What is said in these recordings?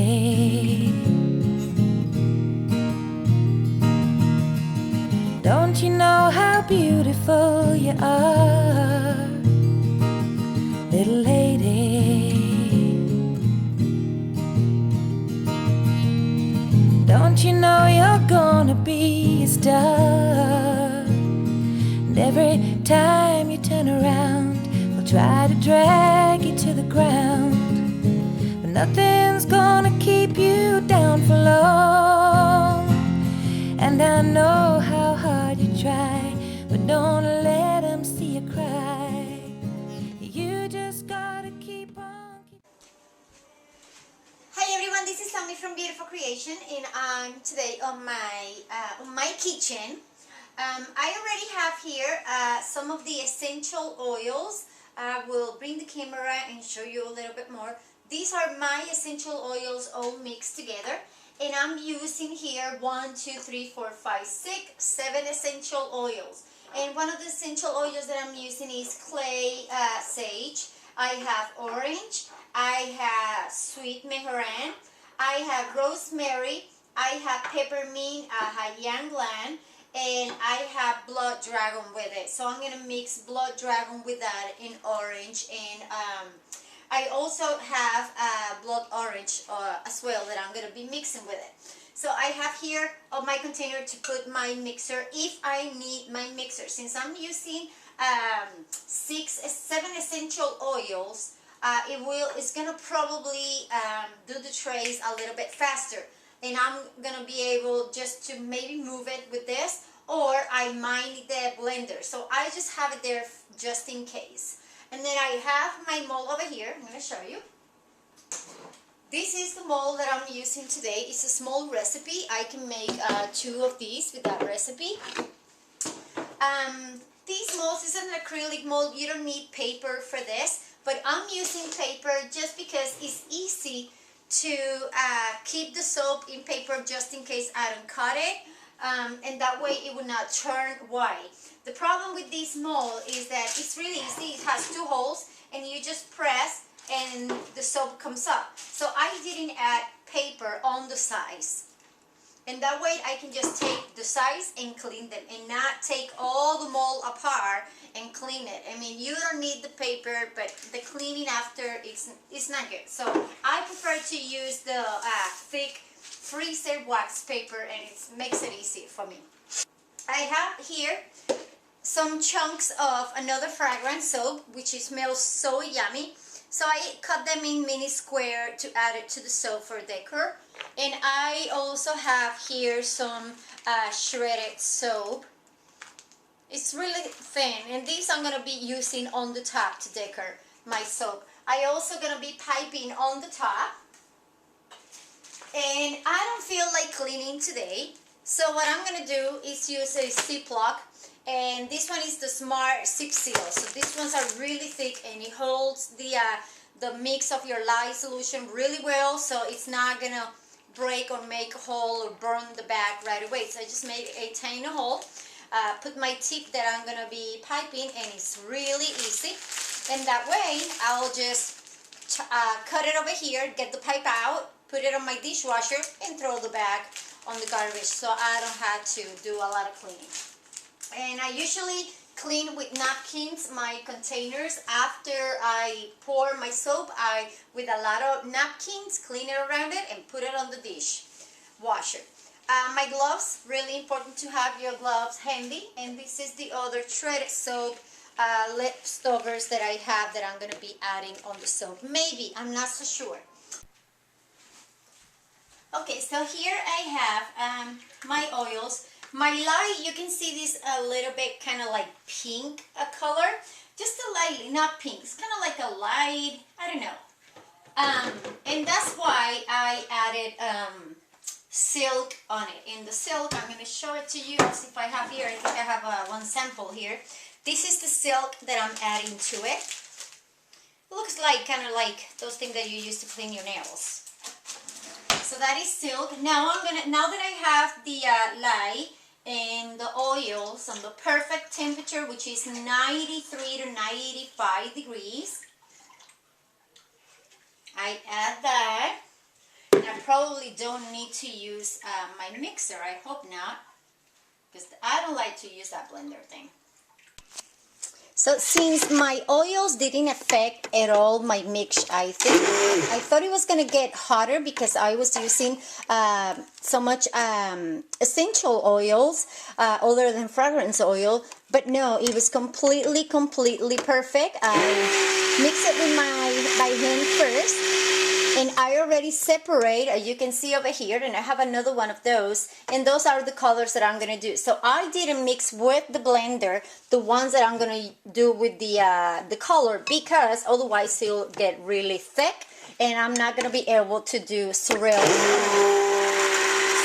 lady, don't you know how beautiful you are, little lady? Don't you know you're gonna be a star? And every time you turn around, they'll try to drag you to the ground, but nothing's gonna keep you down for long. And I know how hard you try, but don't let them see you cry. You just gotta keep on. Hi everyone, this is Sammy from Beautiful Creation, and I'm today on my kitchen. I already have here some of the essential oils. I will bring the camera and show you a little bit more. These are my essential oils all mixed together, and I'm using here 1, 2, 3, 4, 5, 6, 7 essential oils. And one of the essential oils that I'm using is clay sage. I have orange, I have sweet meheran, I have rosemary, I have peppermint, I have ylang-ylang, and I have blood dragon with it. So I'm going to mix blood dragon with that in orange, and I also have blood orange as well that I'm going to be mixing with it. So I have here on my container to put my mixer if I need my mixer. Since I'm using 7 essential oils, it's gonna probably do the trays a little bit faster, and I'm gonna be able just to maybe move it with this, or I might need the blender, so I just have it there just in case. And then I have my mold over here. I'm gonna show you. This is the mold that I'm using today. It's a small recipe. I can make 2 of these with that recipe. These molds is an acrylic mold. You don't need paper for this, but I'm using paper just because it's easy to keep the soap in paper just in case I don't cut it, and that way it will not turn white. The problem with this mold is that it's really easy. It has 2 holes, and you just press and the soap comes up. So I didn't add paper on the sides. And that way I can just take the sides and clean them and not take all the mold apart and clean it. I mean, you don't need the paper, but the cleaning after it's not good. So I prefer to use the thick freezer wax paper, and it makes it easy for me. I have here some chunks of another fragrance soap, which smells so yummy. So I cut them in mini square to add it to the soap for decor. And I also have here some shredded soap. It's really thin, and these I'm going to be using on the top to decor my soap. I also going to be piping on the top. And I don't feel like cleaning today, so what I'm going to do is use a Ziploc. And this one is the Smart Zip Seal. So these ones are really thick, and it holds the mix of your lye solution really well, so it's not going to break or make a hole or burn the bag right away. So I just made a tiny hole, put my tip that I'm going to be piping, and it's really easy. And that way I'll just cut it over here, get the pipe out, put it on my dishwasher, and throw the bag on the garbage, so I don't have to do a lot of cleaning. And I usually clean with napkins my containers after I pour my soap. With a lot of napkins, clean it around it and put it on the dishwasher. My gloves, really important to have your gloves handy. And this is the other shredded soap leftovers that I have that I'm going to be adding on the soap. Maybe, I'm not so sure. Okay, so here I have my oils. My lye, you can see this a little bit kind of like pink color. Just a lightly, not pink. It's kind of like a light, I don't know. And that's why I added silk on it. And the silk, I'm going to show it to you. See if I have here. I think I have one sample here. This is the silk that I'm adding to it. It looks like kind of like those things that you use to clean your nails. So that is silk. Now that I have the lye and the oils on the perfect temperature, which is 93 to 95 degrees, I add that. I probably don't need to use my mixer. I hope not, because I don't like to use that blender thing. So since my oils didn't affect at all my mix, I thought it was gonna get hotter because I was using so much essential oils other than fragrance oil. But no, it was completely perfect. I mixed it with by hand first. And I already separate, as you can see over here, and I have another one of those, and those are the colors that I'm gonna do. So I didn't mix with the blender the ones that I'm gonna do with the color, because otherwise it'll get really thick, and I'm not gonna be able to do swirls.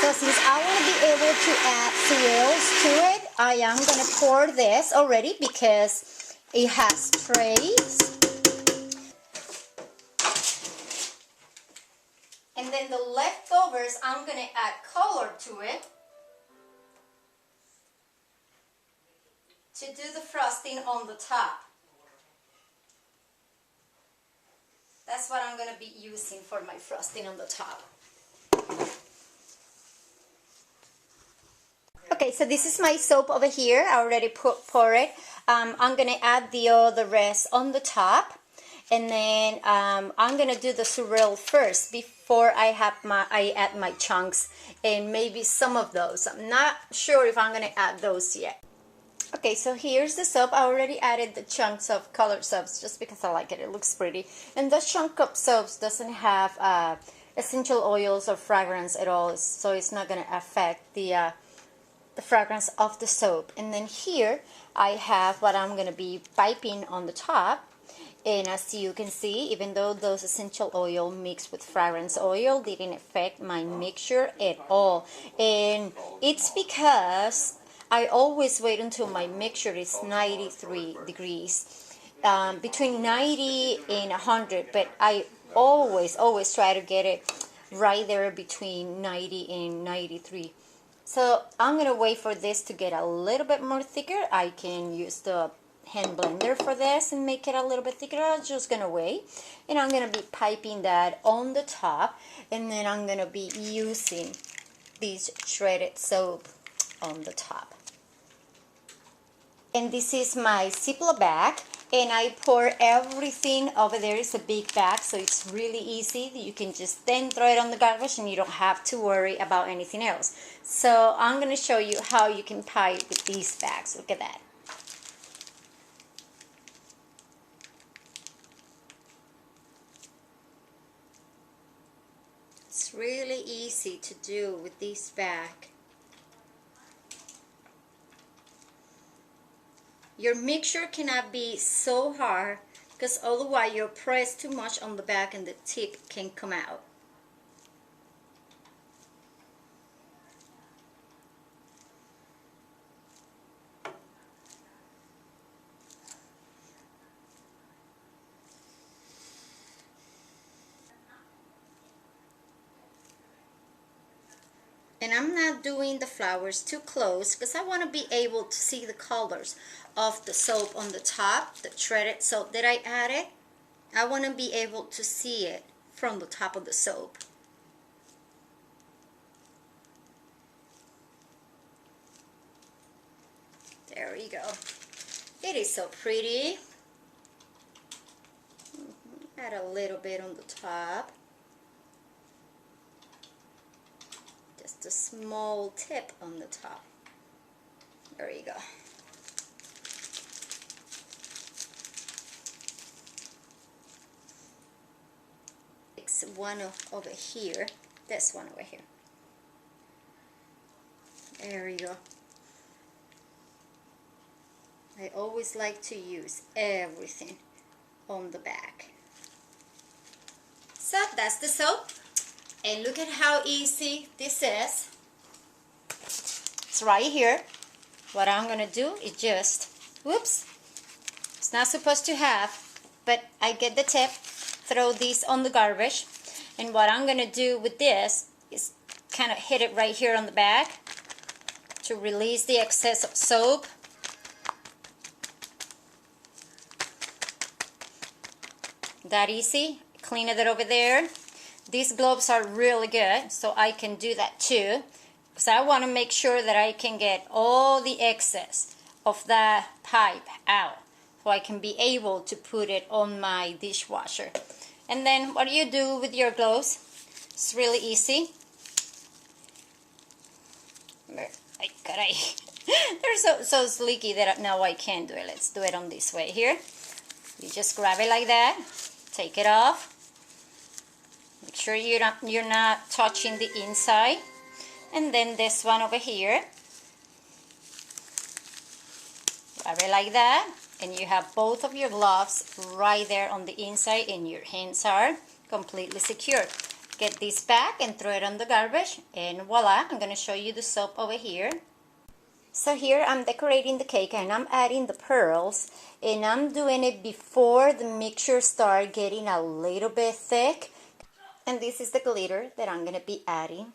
So since I want to be able to add swirls to it, I am gonna pour this already because it has trays. And then the leftovers, I'm going to add color to it to do the frosting on the top. That's what I'm going to be using for my frosting on the top. Okay, so this is my soap over here. I already pour it. I'm going to add the rest on the top. And then I'm gonna do the swirl first before I add my chunks, and maybe some of those. I'm not sure if I'm gonna add those yet. Okay, so here's the soap. I already added the chunks of colored soaps just because I like it. It looks pretty. And the chunk of soaps doesn't have essential oils or fragrance at all, so it's not gonna affect the fragrance of the soap. And then here I have what I'm gonna be piping on the top. And as you can see, even though those essential oil mixed with fragrance oil didn't affect my mixture at all. And it's because I always wait until my mixture is 93 degrees. Between 90 and 100, but I always try to get it right there between 90 and 93. So I'm going to wait for this to get a little bit more thicker. I can use the hand blender for this and make it a little bit thicker. I'm just gonna wait, and I'm gonna be piping that on the top, and then I'm gonna be using this shredded soap on the top. And this is my Ziploc bag, and I pour everything over there. It's a big bag, so it's really easy. You can just then throw it on the garbage and you don't have to worry about anything else. So I'm gonna show you how you can pipe with these bags. Look at that. It's really easy to do with this bag. Your mixture cannot be so hard, because otherwise you'll press too much on the back and the tip can come out. And I'm not doing the flowers too close because I want to be able to see the colors of the soap on the top, the shredded soap that I added. I want to be able to see it from the top of the soap. There we go. It is so pretty. Add a little bit on the top. Just a small tip on the top. There you go. It's one over here. This one over here. There you go. I always like to use everything on the back. So that's the soap. And look at how easy this is. It's right here. What I'm gonna do is just, whoops, it's not supposed to have, but I get the tip, throw these on the garbage. And what I'm gonna do with this is kind of hit it right here on the back to release the excess of soap. That easy. Clean it over there. these gloves are really good, so I can do that too. Because I want to make sure that I can get all the excess of the pipe out, so I can be able to put it on my dishwasher. And then what do you do with your gloves? It's really easy. They're so sleeky that now I can't do it. Let's do it on this way here. You just grab it like that, take it off. Make sure you're not touching the inside. And then this one over here, grab it like that, and you have both of your gloves right there on the inside, and your hands are completely secure. Get this back and throw it on the garbage, and voila, I'm going to show you the soap over here. So here I'm decorating the cake, and I'm adding the pearls, and I'm doing it before the mixture starts getting a little bit thick. And this is the glitter that I'm going to be adding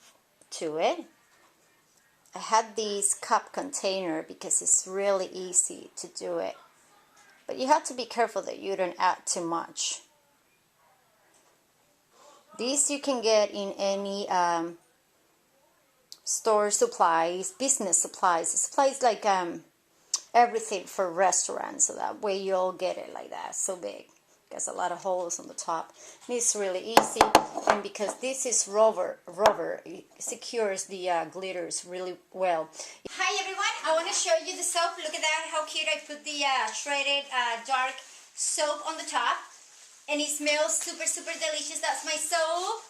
to it. I had this cup container because it's really easy to do it. But you have to be careful that you don't add too much. These you can get in any store supplies, business supplies like everything for restaurants, so that way you'll get it like that, so big. It has a lot of holes on the top. And it's really easy, and because this is rubber, it secures the glitters really well. Hi everyone, I want to show you the soap. Look at that, how cute. I put the shredded dark soap on the top, and it smells super delicious. That's my soap.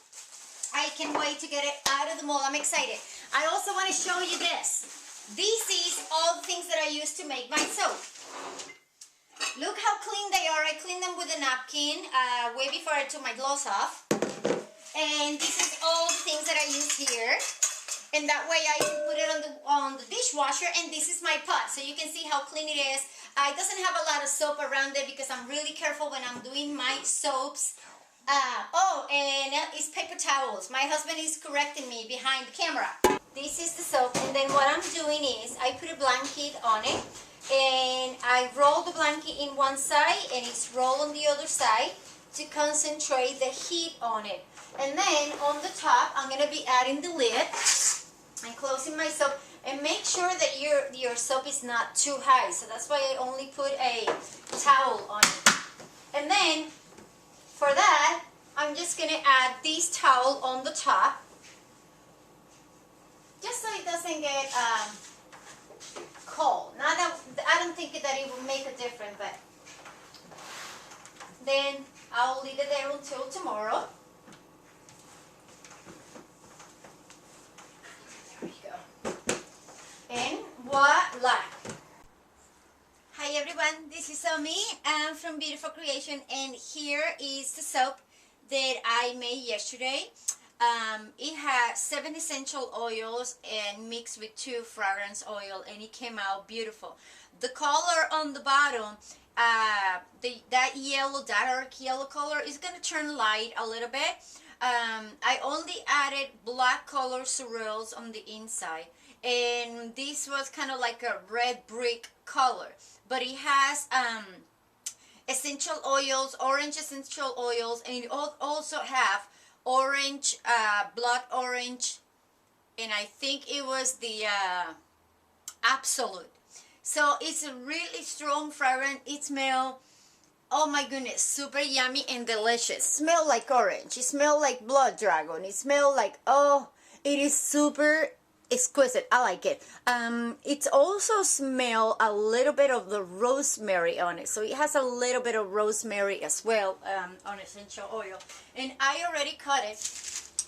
I can't wait to get it out of the mold. I'm excited. I also want to show you this. This is all the things that I use to make my soap. Look how clean they are. I clean them with a napkin way before I took my gloves off. And this is all the things that I use here. And that way I can put it on the dishwasher. And this is my pot, so you can see how clean it is. It doesn't have a lot of soap around it because I'm really careful when I'm doing my soaps. And it's paper towels. My husband is correcting me behind the camera. This is the soap, and then what I'm doing is I put a blanket on it, and I roll the blanket in one side, and it's rolled on the other side to concentrate the heat on it. And then on the top, I'm going to be adding the lid and closing my soap. And make sure that your soap is not too high. So that's why I only put a towel on it. And then for that, I'm just going to add this towel on the top, just so it doesn't get cold. Now that I don't think that it will make a difference, but then I'll leave it there until tomorrow. There we go. And voila! Hi everyone, this is me. I'm from Beautiful Creation, and here is the soap that I made yesterday. It has 7 essential oils and mixed with 2 fragrance oil, and it came out beautiful. The color on the bottom, that yellow, dark yellow color is going to turn light a little bit. I only added black color swirls on the inside, and this was kind of like a red brick color, but it has essential oils, orange essential oils, and it also have orange, blood orange, and I think it was the absolute. So it's a really strong fragrance. It smells, oh my goodness, super yummy and delicious. Smell like orange. It smells like blood dragon. It smells like, oh, it is super exquisite. I like it. It also smells a little bit of the rosemary on it. So it has a little bit of rosemary as well on essential oil. And I already cut it.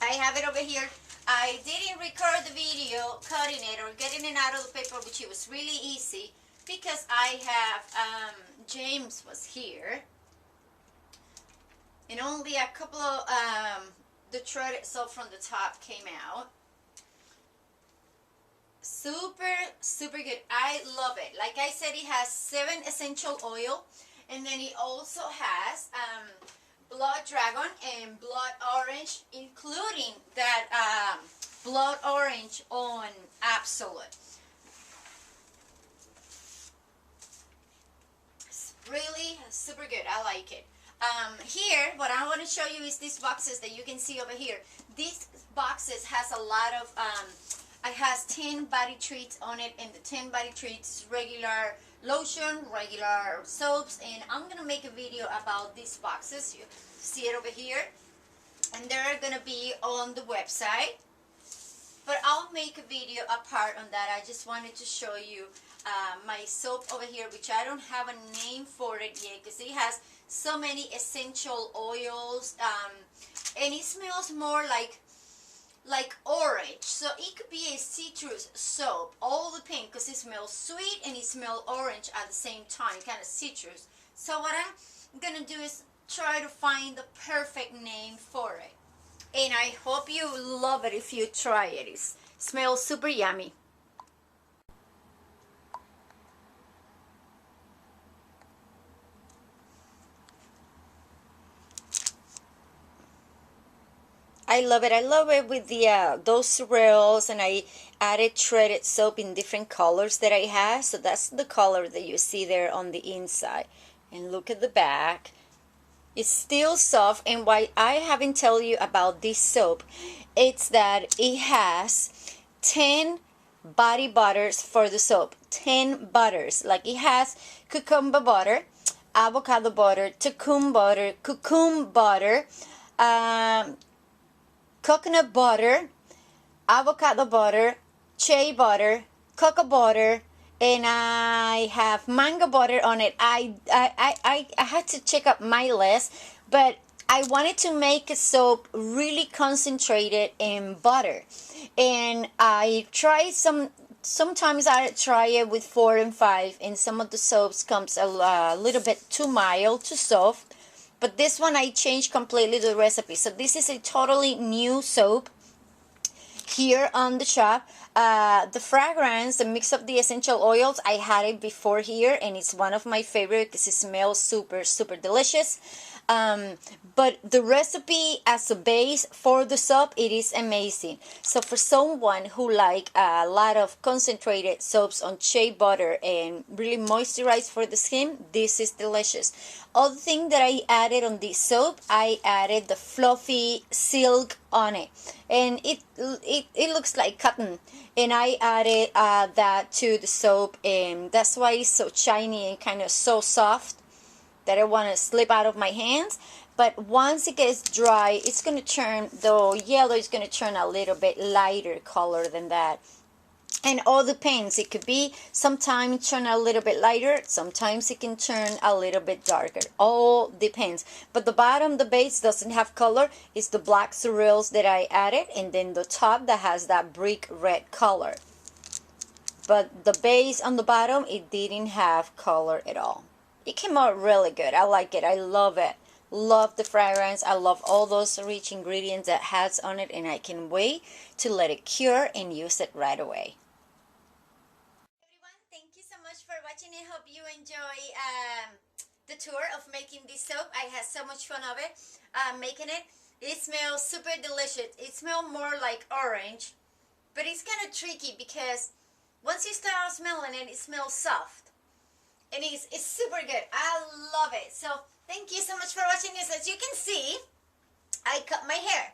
I have it over here. I didn't record the video cutting it or getting it out of the paper, which it was really easy because I have, James was here. And only a couple of, the threaded soap from the top came out. Super good. I love it. Like I said, it has 7 essential oil, and then it also has blood dragon and blood orange, including that blood orange on absolute. It's really super good. I like it. Here, what I want to show you is these boxes that you can see over here. These boxes has a lot of, it has 10 body treats on it, and the 10 body treats regular lotion, regular soaps, and I'm going to make a video about these boxes. You see it over here, and they're going to be on the website. But I'll make a video apart on that. I just wanted to show you my soap over here, which I don't have a name for it yet because it has so many essential oils, and it smells more like orange. So it could be a citrus soap, all the pink, because it smells sweet and it smells orange at the same time, kind of citrus. So what I'm gonna do is try to find the perfect name for it. And I hope you love it if you try it. It smells super yummy. I love it. I love it with the those rails, and I added shredded soap in different colors that I have. So that's the color that you see there on the inside. And look at the back. It's still soft, and why I haven't tell you about this soap, it's that it has 10 body butters for the soap. 10 butters. Like it has cucumber butter, avocado butter, cocoon butter, coconut butter, avocado butter, shea butter, cocoa butter, and I have mango butter on it. I had to check up my list, but I wanted to make a soap really concentrated in butter, and I tried sometimes I try it with 4 and 5, and some of the soaps comes a little bit too mild, too soft. But this one I changed completely the recipe. So this is a totally new soap here on the shop. The fragrance, the mix of the essential oils, I had it before here, and it's one of my favorite because it smells super delicious. But the recipe as a base for the soap, it is amazing. So for someone who like a lot of concentrated soaps on shea butter and really moisturize for the skin, this is delicious. Other thing that I added on this soap, I added the fluffy silk on it, and it looks like cotton, and I added that to the soap, and that's why it's so shiny and kind of so soft that I want to slip out of my hands. But once it gets dry, it's going to turn, the yellow is going to turn a little bit lighter color than that. And all depends. It could be sometimes turn a little bit lighter, sometimes it can turn a little bit darker. All depends. But the bottom, the base doesn't have color. It's the black cereals that I added, and then the top that has that brick red color. But the base on the bottom, it didn't have color at all. It came out really good. I like it. I love it. Love the fragrance. I love all those rich ingredients that has on it, and I can wait to let it cure and use it right away. Everyone, thank you so much for watching. I hope you enjoy the tour of making this soap. I had so much fun of it making it. It smells super delicious. It smells more like orange, but it's kind of tricky because once you start smelling it, it smells soft. And it's super good. I love it. So thank you so much for watching this. As you can see, I cut my hair.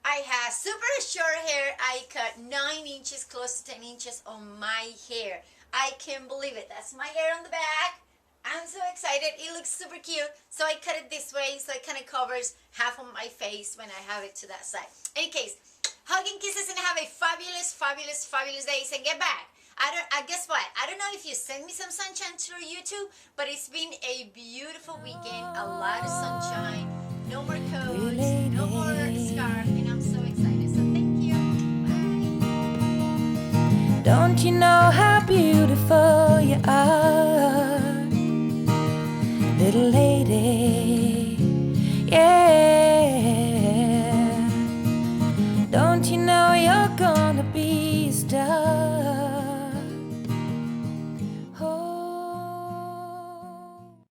I have super short hair. I cut 9 inches, close to 10 inches on my hair. I can't believe it. That's my hair on the back. I'm so excited. It looks super cute. So I cut it this way so it kind of covers half of my face when I have it to that side. In case, hugging kisses, and have a fabulous, fabulous, fabulous day. And get back. Guess what? I don't know if you send me some sunshine through YouTube, but it's been a beautiful weekend. A lot of sunshine. No more coats. No more scarf. And I'm so excited. So thank you. Bye. Don't you know how beautiful you are, little lady?